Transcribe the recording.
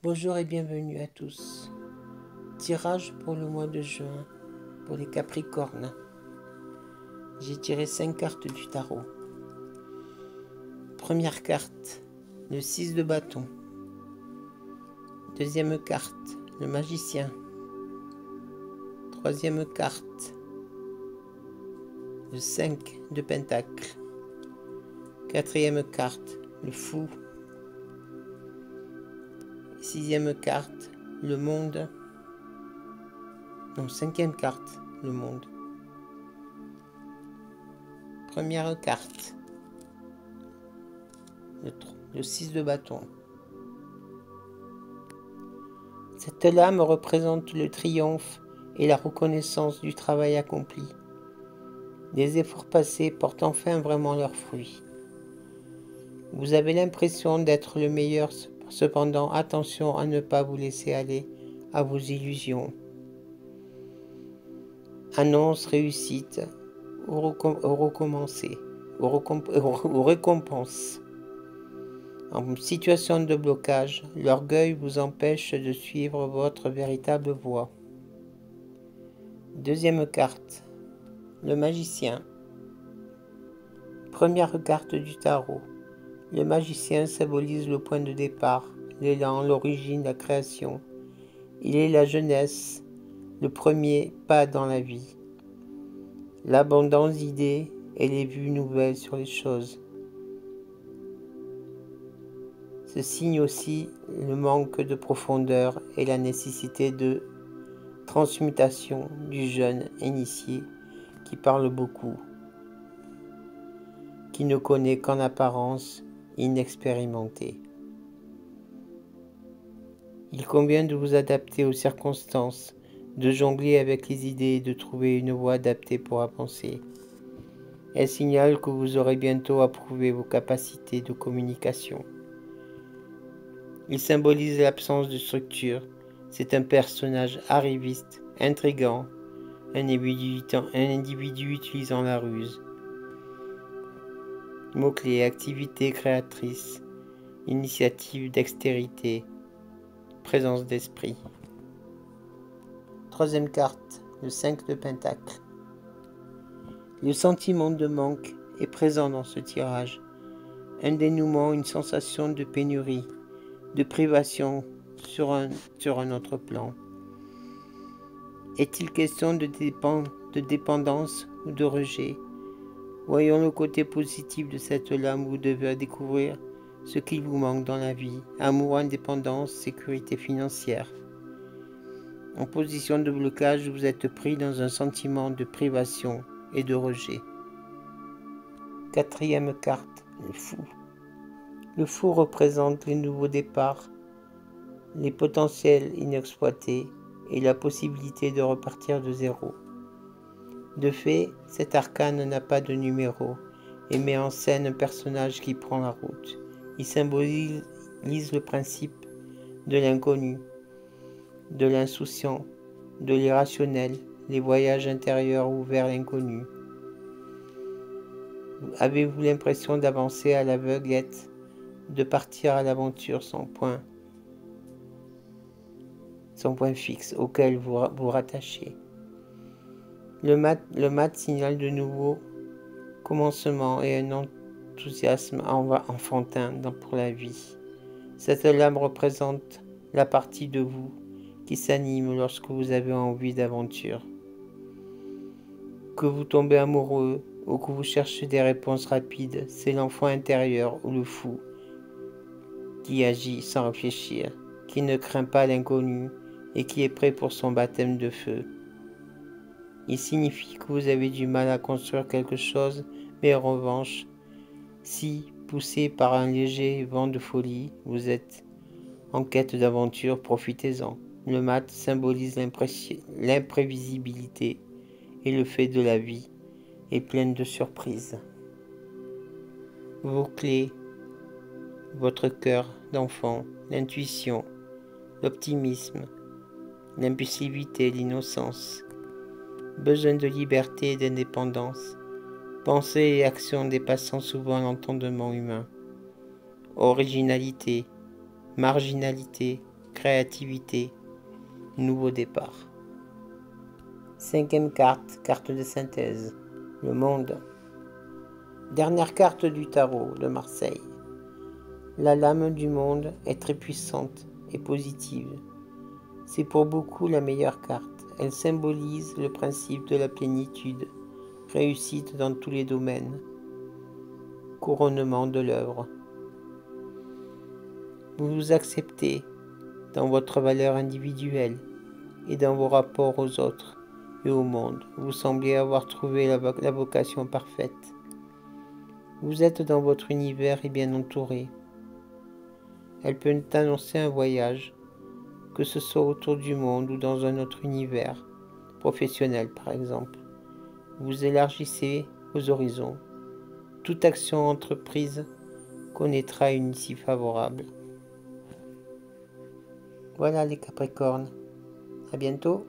Bonjour et bienvenue à tous. Tirage pour le mois de juin pour les Capricornes. J'ai tiré 5 cartes du tarot. Première carte, le 6 de bâton. Deuxième carte, le magicien. Troisième carte, le 5 de pentacle. Quatrième carte, le fou. Sixième carte, le monde. Non, cinquième carte, le monde. Première carte, le 6 de bâton. Cette lame représente le triomphe et la reconnaissance du travail accompli. Les efforts passés portent enfin vraiment leurs fruits. Vous avez l'impression d'être le meilleur, cependant attention à ne pas vous laisser aller à vos illusions. Annonce réussite ou récompense. En situation de blocage, l'orgueil vous empêche de suivre votre véritable voie. Deuxième carte, le magicien. Première carte du tarot. Le magicien symbolise le point de départ, l'élan, l'origine, la création. Il est la jeunesse, le premier pas dans la vie. L'abondance d'idées et les vues nouvelles sur les choses. Ce signe aussi le manque de profondeur et la nécessité de transmutation du jeune initié qui parle beaucoup, qui ne connaît qu'en apparence, inexpérimenté. Il convient de vous adapter aux circonstances, de jongler avec les idées et de trouver une voie adaptée pour avancer. Elle signale que vous aurez bientôt à prouver vos capacités de communication. Il symbolise l'absence de structure. C'est un personnage arriviste, intrigant, un individu utilisant la ruse. Mots-clés, activité créatrice, initiative, dextérité, présence d'esprit. Troisième carte, le 5 de pentacle. Le sentiment de manque est présent dans ce tirage. Un dénouement, une sensation de pénurie, de privation sur un autre plan. Est-il question de dépendance ou de rejet? Voyons le côté positif de cette lame. Vous devez découvrir ce qu'il vous manque dans la vie. Amour, indépendance, sécurité financière. En position de blocage, vous êtes pris dans un sentiment de privation et de rejet. Quatrième carte, le fou. Le fou représente les nouveaux départs, les potentiels inexploités et la possibilité de repartir de zéro. De fait, cet arcane n'a pas de numéro et met en scène un personnage qui prend la route. Il symbolise le principe de l'inconnu, de l'insouciant, de l'irrationnel, les voyages intérieurs ouverts à l'inconnu. Avez-vous l'impression d'avancer à l'aveuglette, de partir à l'aventure sans point fixe auquel vous rattachez? Le mat signale de nouveau commencement et un enthousiasme enfantin pour la vie. Cette lame représente la partie de vous qui s'anime lorsque vous avez envie d'aventure. Que vous tombez amoureux ou que vous cherchez des réponses rapides, c'est l'enfant intérieur ou le fou qui agit sans réfléchir, qui ne craint pas l'inconnu et qui est prêt pour son baptême de feu. Il signifie que vous avez du mal à construire quelque chose, mais en revanche, si, poussé par un léger vent de folie, vous êtes en quête d'aventure, profitez-en. Le mat symbolise l'imprévisibilité et le fait de la vie est pleine de surprises. Vos clés, votre cœur d'enfant, l'intuition, l'optimisme, l'impulsivité, l'innocence, besoin de liberté et d'indépendance, pensées et actions dépassant souvent l'entendement humain, originalité, marginalité, créativité, nouveau départ. Cinquième carte, carte de synthèse, le monde. Dernière carte du tarot de Marseille. La lame du monde est très puissante et positive. C'est pour beaucoup la meilleure carte. Elle symbolise le principe de la plénitude, réussite dans tous les domaines, couronnement de l'œuvre. Vous vous acceptez dans votre valeur individuelle et dans vos rapports aux autres et au monde. Vous semblez avoir trouvé la vocation parfaite. Vous êtes dans votre univers et bien entouré. Elle peut annoncer un voyage, que ce soit autour du monde ou dans un autre univers, professionnel par exemple. Vous élargissez vos horizons. Toute action entreprise connaîtra une issue favorable. Voilà les Capricornes. À bientôt.